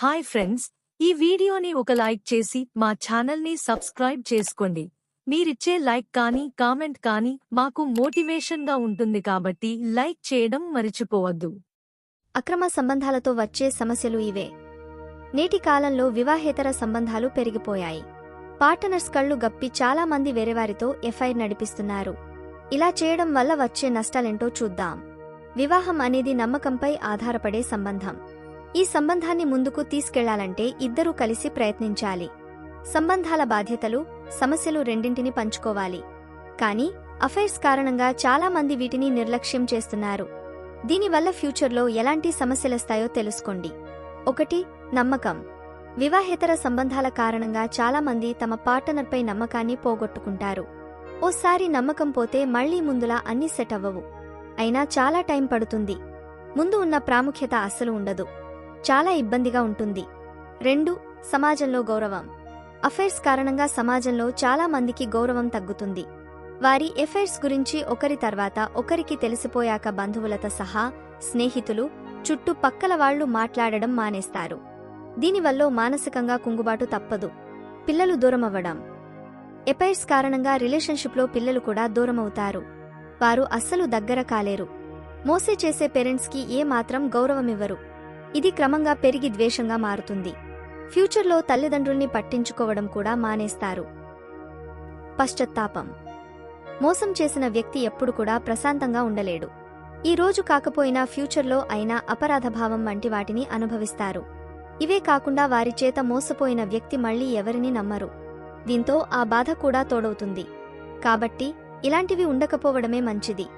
Hi friends, ఈ వీడియోని ఒక లైక్ చేసి మా ఛానల్ని సబ్స్క్రైబ్ చేసుకోండి. మీరిచ్చే లైక్ కానీ కామెంట్ కానీ మాకు మోటివేషన్గా ఉంటుంది కాబట్టి లైక్ చేయడం మరిచిపోవద్దు. అక్రమ సంబంధాలతో వచ్చే సమస్యలు ఇవే. నేటి కాలంలో వివాహేతర సంబంధాలు పెరిగిపోయాయి. పార్ట్నర్స్ కళ్ళు గప్పి చాలా మంది వేరేవారితో ఎఫ్ఐఆర్ నడిపిస్తున్నారు. ఇలా చేయడం వల్ల వచ్చే నష్టాలేంటో చూద్దాం. వివాహం అనేది నమ్మకంపై ఆధారపడే సంబంధం. ఈ సంబంధాన్ని ముందుకు తీసుకెళ్లాలంటే ఇద్దరూ కలిసి ప్రయత్నించాలి. సంబంధాల బాధ్యతలు, సమస్యలు రెండింటిని పంచుకోవాలి. కానీ అఫైర్స్ కారణంగా చాలా మంది వీటిని నిర్లక్ష్యం చేస్తున్నారు. దీనివల్ల ఫ్యూచర్లో ఎలాంటి సమస్యలొస్తాయో తెలుసుకోండి. 1. నమ్మకం. వివాహేతర సంబంధాల కారణంగా చాలా మంది తమ పార్ట్నర్పై నమ్మకాన్ని పోగొట్టుకుంటారు. ఓసారి నమ్మకం పోతే మళ్లీ ముందులా అన్నీ సెట్ అవ్వవు. అయినా చాలా టైం పడుతుంది. ముందు ఉన్న ప్రాముఖ్యత అస్సలు ఉండదు. చాలా ఇబ్బందిగా ఉంటుంది. 2. సమాజంలో గౌరవం. అఫైర్స్ కారణంగా సమాజంలో చాలా మందికి గౌరవం తగ్గుతుంది. వారి ఎఫైర్స్ గురించి ఒకరి తర్వాత ఒకరికి తెలిసిపోయాక బంధువులతో సహా స్నేహితులు, చుట్టుపక్కల వాళ్లు మాట్లాడడం మానేస్తారు. దీనివల్ల మానసికంగా కుంగుబాటు తప్పదు. పిల్లలు దూరమవ్వడం. ఎఫైర్స్ కారణంగా రిలేషన్షిప్లో పిల్లలు కూడా దూరమవుతారు. వారు అస్సలు దగ్గర కాలేరు. మోసే చేసే పేరెంట్స్కి ఏ మాత్రం గౌరవమివ్వరు. ఇది క్రమంగా పెరిగి ద్వేషంగా మారుతుంది. ఫ్యూచర్లో తల్లిదండ్రుల్ని పట్టించుకోవడం కూడా మానేస్తారు. పశ్చాత్తాపం. మోసం చేసిన వ్యక్తి ఎప్పుడు కూడా ప్రశాంతంగా ఉండలేడు. ఈ రోజు కాకపోయినా ఫ్యూచర్లో అయినా అపరాధభావం వంటి వాటిని అనుభవిస్తారు. ఇవే కాకుండా వారి చేత మోసపోయిన వ్యక్తి మళ్లీ ఎవరిని నమ్మరు. దీంతో ఆ బాధ కూడా తోడవుతుంది. కాబట్టి ఇలాంటివి ఉండకపోవడమే మంచిది.